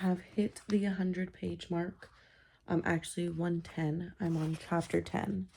have hit the 100-page mark. Actually 110. I'm on chapter 10.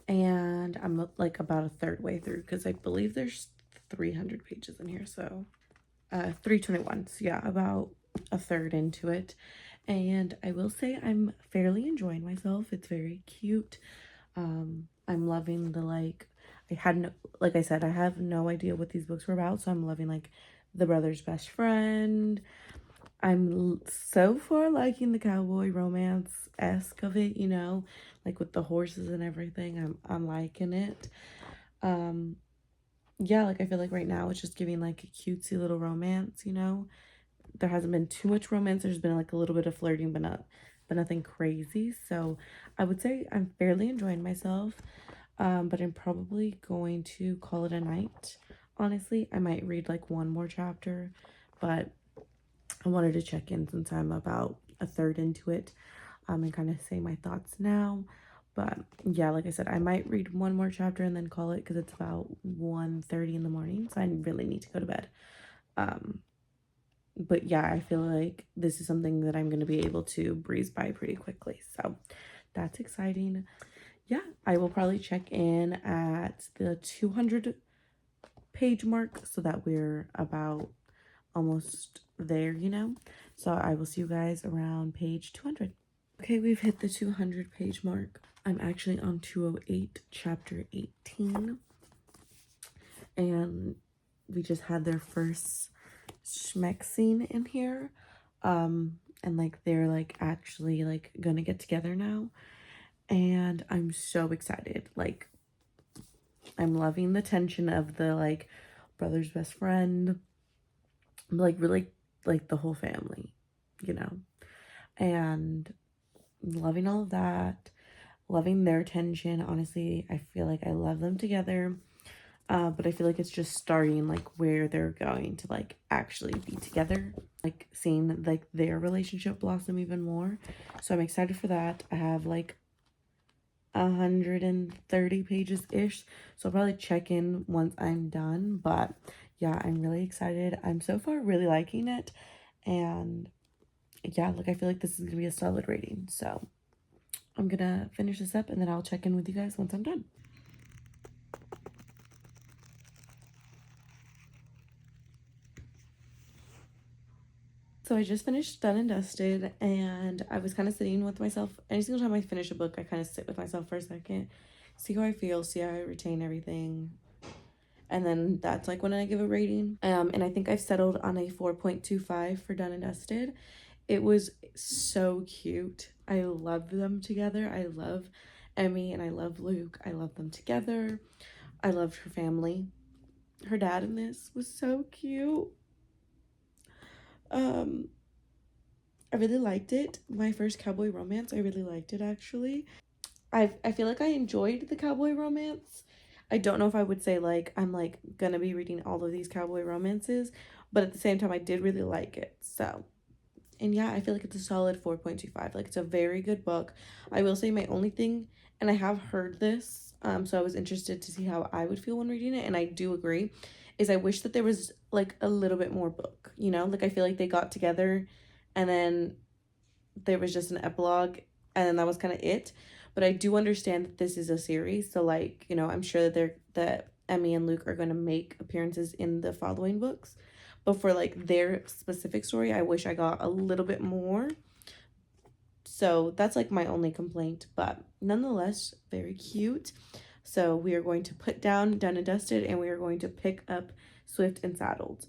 And I'm like about a third way through because I believe there's 300 pages in here. So 321. So yeah, about a third into it. And I will say I'm fairly enjoying myself. It's very cute. I'm loving the like I said, I have no idea what these books were about, so I'm loving like the brother's best friend. I'm so far liking the cowboy romance-esque of it, you know, like with the horses and everything. I'm liking it. Yeah, like I feel like right now it's just giving like a cutesy little romance, you know. There hasn't been too much romance. There's been like a little bit of flirting, but nothing crazy. So I would say I'm fairly enjoying myself. But I'm probably going to call it a night. Honestly, I might read like one more chapter, but I wanted to check in since I'm about a third into it, and kind of say my thoughts now. But yeah, like I said, I might read one more chapter and then call it because it's about 1:30 in the morning, so I really need to go to bed. But yeah, I feel like this is something that I'm going to be able to breeze by pretty quickly, so that's exciting. Yeah, I will probably check in at the 200-page mark so that we're about almost there, you know. So I will see you guys around page 200. Okay, we've hit the 200-page mark. I'm actually on 208, chapter 18. And we just had their first schmeck scene in here. And like they're like actually like gonna get together now. And I'm so excited. Like, I'm loving the tension of the like brother's best friend, like really like the whole family, you know, and loving all of that, loving their tension. Honestly, I feel like I love them together, but I feel like it's just starting like where they're going to like actually be together, like seeing like their relationship blossom even more. So I'm excited for that. I have like 130 pages ish, so I'll probably check in once I'm done. But yeah, I'm really excited. I'm so far really liking it, and yeah, like I feel like this is gonna be a solid rating. So I'm gonna finish this up and then I'll check in with you guys once I'm done. So I just finished Done and Dusted, and I was kind of sitting with myself. Any single time I finish a book, I kind of sit with myself for a second, see how I feel, see how I retain everything. And then that's like when I give a rating. And I think I've settled on a 4.25 for Done and Dusted. It was so cute. I love them together. I love Emmy and I love Luke. I love them together. I loved her family. Her dad in this was so cute. I really liked it. My first cowboy romance, I really liked it actually. I feel like I enjoyed the cowboy romance. I don't know if I would say like I'm like gonna be reading all of these cowboy romances, but at the same time I did really like it. So, and yeah, I feel like it's a solid 4.25. Like it's a very good book. I will say my only thing, and I have heard this, so I was interested to see how I would feel when reading it, and I do agree, is I wish that there was like a little bit more book, you know? Like I feel like they got together and then there was just an epilogue and then that was kind of it. But I do understand that this is a series, so like, you know, I'm sure that Emmy and Luke are going to make appearances in the following books. But for like their specific story, I wish I got a little bit more. So that's like my only complaint, but nonetheless, very cute. So we are going to put down Done and Dusted, and we are going to pick up Swift and Saddled.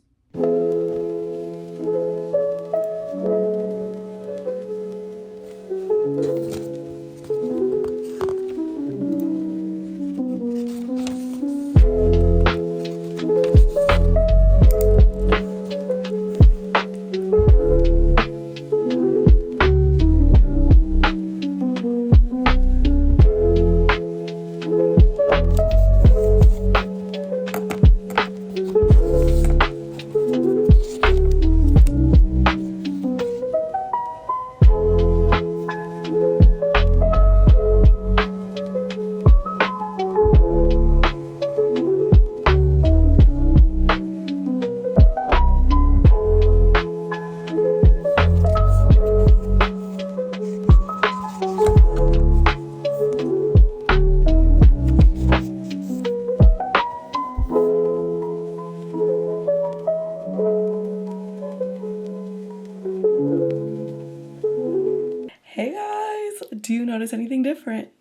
different.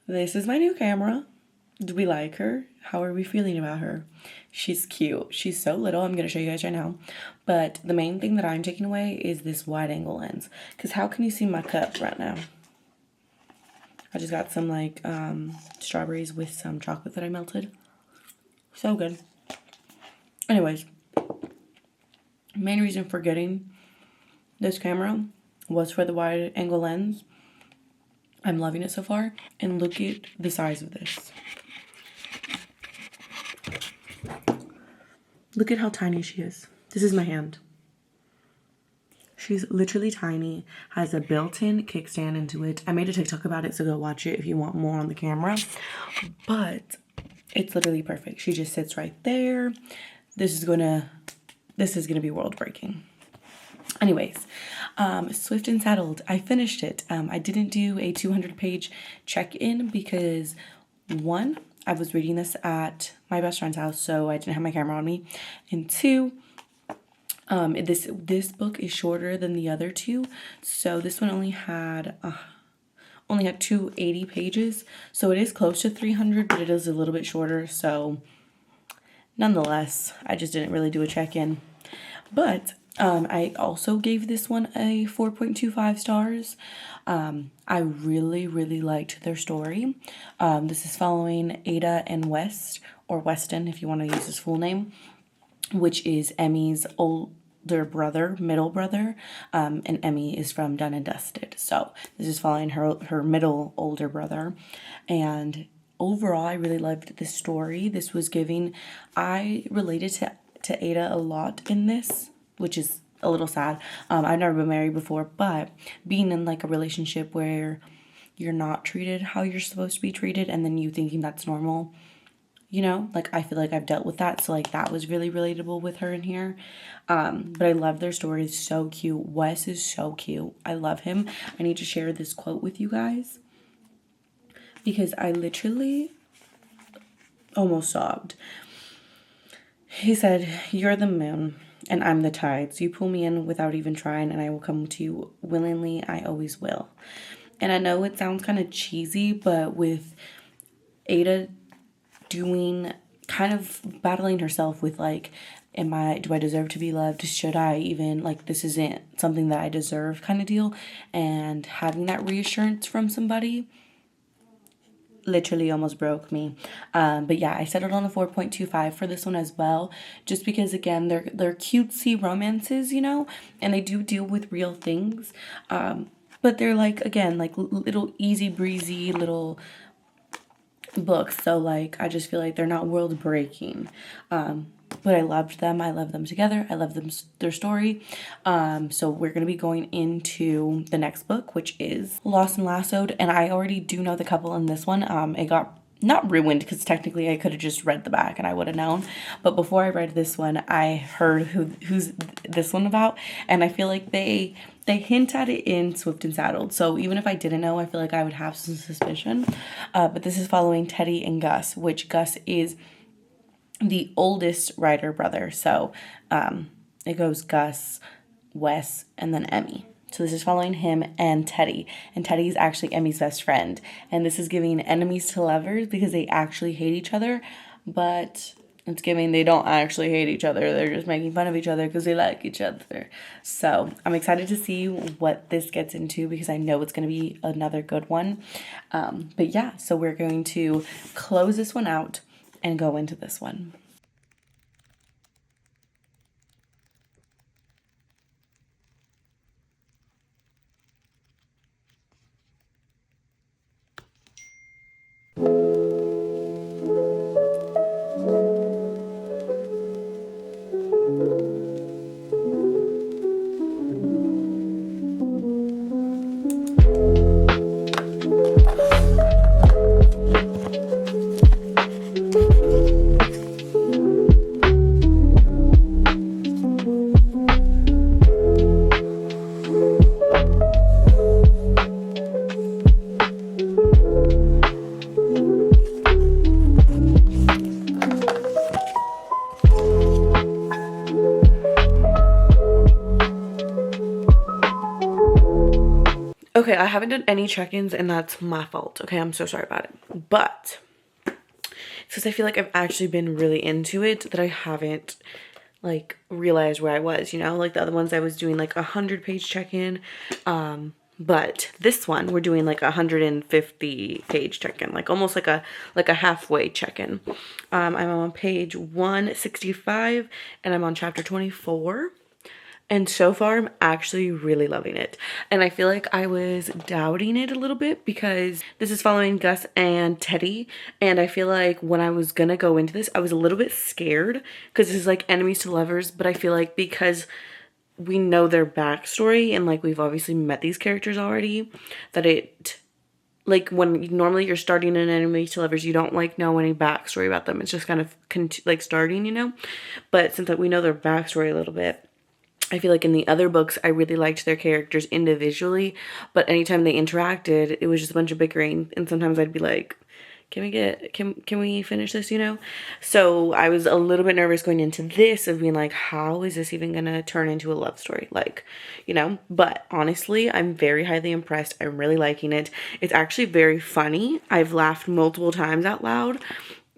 This is my new camera. Do we like her? How are we feeling about her? She's cute. She's so little. I'm going to show you guys right now. But the main thing that I'm taking away is this wide angle lens. Because how can you see my cup right now? I just got some like strawberries with some chocolate that I melted. So good. Anyways, main reason for getting this camera was for the wide angle lens. I'm loving it so far. And look at the size of this. Look at how tiny she is. This is my hand. She's literally tiny, has a built-in kickstand into it. I made a TikTok about it, so go watch it if you want more on the camera. But it's literally perfect. She just sits right there. This is gonna be world-breaking. Anyways, Swift and Saddled. I finished it. I didn't do a 200-page check-in because, one, I was reading this at my best friend's house, so I didn't have my camera on me. And two, this book is shorter than the other two, so this one only had 280 pages, so it is close to 300, but it is a little bit shorter. So nonetheless, I just didn't really do a check-in. But I also gave this one a 4.25 stars. I really liked their story. This is following Ada and West, or Weston if you want to use his full name, which is Emmy's older brother, middle brother, and Emmy is from Done and Dusted. So this is following her middle older brother. And overall, I really loved this story. This was I related to Ada a lot in this, which is a little sad. I've never been married before, but being in like a relationship where you're not treated how you're supposed to be treated and then you thinking that's normal, you know, like I feel like I've dealt with that. So like that was really relatable with her in here. But I love their story. It's so cute. Wes is so cute. I love him. I need to share this quote with you guys because I literally almost sobbed. He said, "You're the moon and I'm the tides. You pull me in without even trying and I will come to you willingly. I always will." And I know it sounds kind of cheesy, but with Ada doing, kind of battling herself with like, do I deserve to be loved? Should I even, like, this isn't something that I deserve kind of deal. And having that reassurance from somebody literally almost broke me. But yeah, I settled on a 4.25 for this one as well, just because again, they're cutesy romances, you know, and they do deal with real things. But they're like, again, like little easy breezy little books. So like, I just feel like they're not world breaking. But I loved them. I love them together. I love their story. So we're going to be going into the next book, which is Lost and Lassoed. And I already do know the couple in this one. It got not ruined because technically I could have just read the back and I would have known. But before I read this one, I heard who's this one about. And I feel like they hint at it in Swift and Saddled. So even if I didn't know, I feel like I would have some suspicion. But this is following Teddy and Gus, which Gus is the oldest writer brother. So it goes Gus, Wes, and then Emmy. So this is following him and Teddy. And Teddy is actually Emmy's best friend. And this is giving enemies to lovers because they actually hate each other. But it's giving they don't actually hate each other. They're just making fun of each other because they like each other. So I'm excited to see what this gets into because I know it's going to be another good one. But yeah, so we're going to close this one out and go into this one. Okay, I haven't done any check-ins and that's my fault. Okay, I'm so sorry about it. But since I feel like I've actually been really into it, that I haven't like realized where I was, you know, like the other ones I was doing like 100-page check-in. But this one we're doing like 150-page check-in, like almost like a halfway check-in. I'm on page 165 and I'm on chapter 24. And so far, I'm actually really loving it. And I feel like I was doubting it a little bit because this is following Gus and Teddy. And I feel like when I was gonna go into this, I was a little bit scared because this is like enemies to lovers. But I feel like because we know their backstory and like we've obviously met these characters already, that it, like when normally you're starting an enemies to lovers, you don't like know any backstory about them. It's just kind of like starting, you know. But since like we know their backstory a little bit, I feel like in the other books, I really liked their characters individually, but anytime they interacted, it was just a bunch of bickering, and sometimes I'd be like, can we finish this, you know? So I was a little bit nervous going into this of being like, how is this even gonna turn into a love story? Like, you know, but honestly, I'm very highly impressed. I'm really liking it. It's actually very funny. I've laughed multiple times out loud.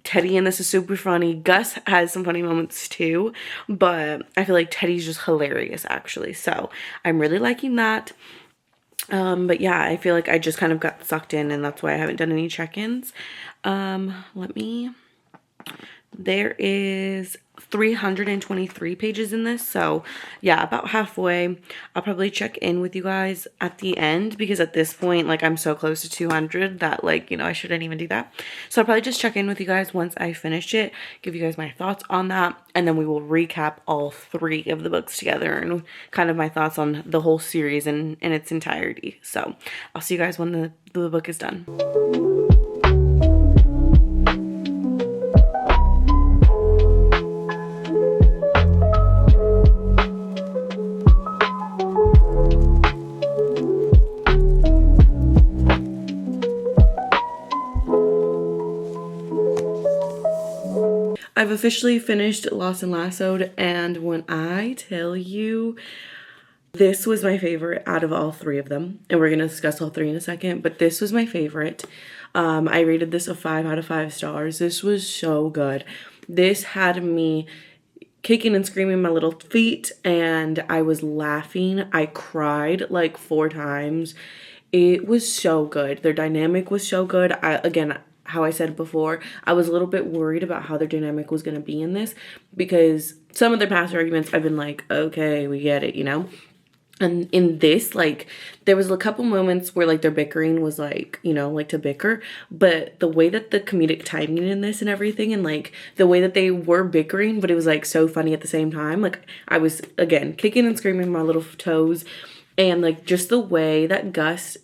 Teddy in this is super funny. Gus has some funny moments too, but I feel like Teddy's just hilarious actually. So I'm really liking that. But yeah, I feel like I just kind of got sucked in and that's why I haven't done any check-ins. There is 323 pages in this, so yeah, about halfway. I'll probably check in with you guys at the end because at this point, like, I'm so close to 200 that, like, you know, I shouldn't even do that. So I'll probably just check in with you guys once I finish it, give you guys my thoughts on that, and then we will recap all 3 of the books together and kind of my thoughts on the whole series in its entirety. So I'll see you guys when the book is done. I've officially finished Lost and Lassoed, and when I tell you, this was my favorite out of all 3 of them, and we're going to discuss all 3 in a second, but this was my favorite. I rated this a 5 out of 5 stars. This was so good. This had me kicking and screaming my little feet, and I was laughing. I cried like 4 times. It was so good. Their dynamic was so good. Again, how I said before, I was a little bit worried about how their dynamic was going to be in this because some of their past arguments I've been like, okay, we get it, you know? And in this, like, there was a couple moments where, like, their bickering was, like, you know, like, to bicker. But the way that the comedic timing in this and everything and, like, the way that they were bickering, but it was, like, so funny at the same time. Like, I was, again, kicking and screaming my little toes. And, like, just the way that Gus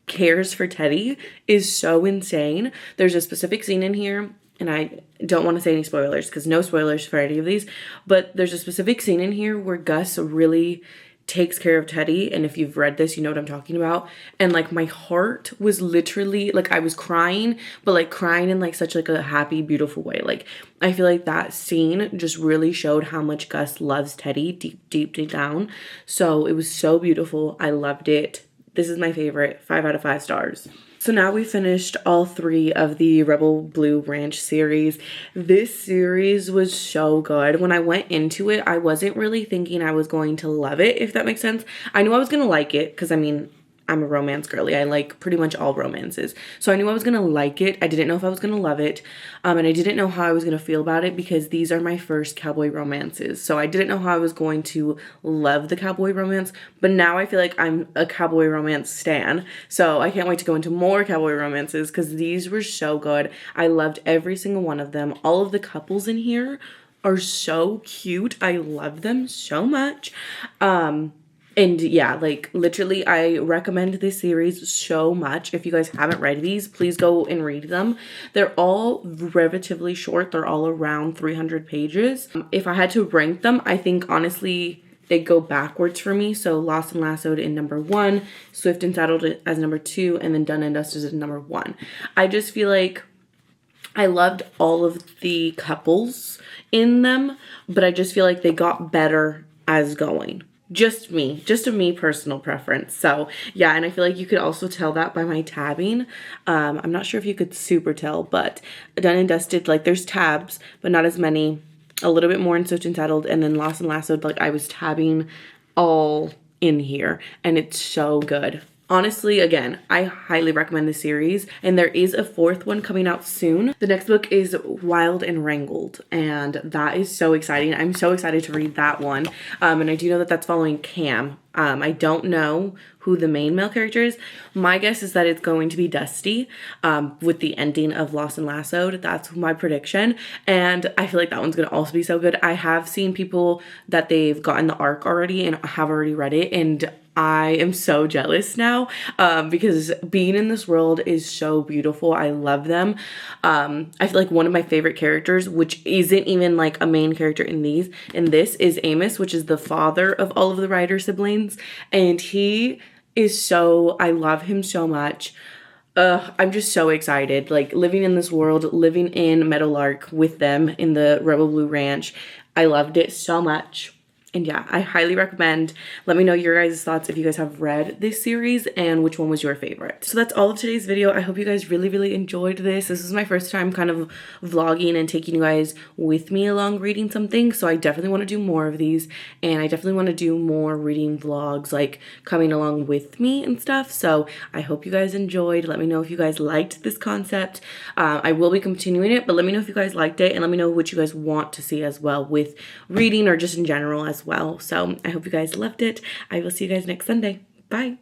cares for Teddy is so insane. There's a specific scene in here, and I don't want to say any spoilers because no spoilers for any of these, but there's a specific scene in here where Gus really takes care of Teddy, and if you've read this, you know what I'm talking about. And like my heart was literally like I was crying, but like crying in like such like a happy, beautiful way. Like I feel like that scene just really showed how much Gus loves Teddy deep down. So it was so beautiful. I loved it. This is my favorite, 5 out of 5 stars. So now we finished all 3 of the Rebel Blue Ranch series. This series was so good. When I went into it, I wasn't really thinking I was going to love it, if that makes sense. I knew I was going to like it because, I mean, I'm a romance girly. I like pretty much all romances. So I knew I was going to like it. I didn't know if I was going to love it. And I didn't know how I was going to feel about it because these are my first cowboy romances. So I didn't know how I was going to love the cowboy romance. But now I feel like I'm a cowboy romance stan. So I can't wait to go into more cowboy romances because these were so good. I loved every single one of them. All of the couples in here are so cute. I love them so much. And yeah, like literally I recommend this series so much. If you guys haven't read these, please go and read them. They're all relatively short. They're all around 300 pages. If I had to rank them, I think honestly they go backwards for me. So Lost and Lassoed in number 1, Swift and Saddled as number 2, and then Done and Dusted as number 1. I just feel like I loved all of the couples in them, but I just feel like they got better as going. just a me personal preference. So yeah, and I feel like you could also tell that by my tabbing. I'm not sure if you could super tell, but Done and Dusted, like there's tabs, but not as many. A little bit more in Switched and Settled, and then Lost and Lassoed, like I was tabbing all in here, and it's so good. Honestly, again, I highly recommend the series, and there is a fourth one coming out soon. The next book is Wild and Wrangled, and that is so exciting. I'm so excited to read that one, and I do know that that's following Cam. I don't know who the main male character is. My guess is that it's going to be Dusty, with the ending of Lost and Lassoed. That's my prediction, and I feel like that one's gonna also be so good. I have seen people that they've gotten the arc already and have already read it, and I am so jealous now, because being in this world is so beautiful. I love them. I feel like one of my favorite characters, which isn't even like a main character in this is Amos, which is the father of all of the Ryder siblings. And he is so, I love him so much. I'm just so excited, like living in this world, living in Meadowlark with them in the Rebel Blue Ranch. I loved it so much. And yeah, I highly recommend. Let me know your guys' thoughts if you guys have read this series and which one was your favorite. So that's all of today's video. I hope you guys really enjoyed this. This is my first time kind of vlogging and taking you guys with me along reading something. So I definitely want to do more of these, and I definitely want to do more reading vlogs, like coming along with me and stuff. So I hope you guys enjoyed. Let me know if you guys liked this concept. I will be continuing it, but let me know if you guys liked it, and let me know what you guys want to see as well with reading or just in general as well. So I hope you guys loved it. I will see you guys next Sunday. Bye.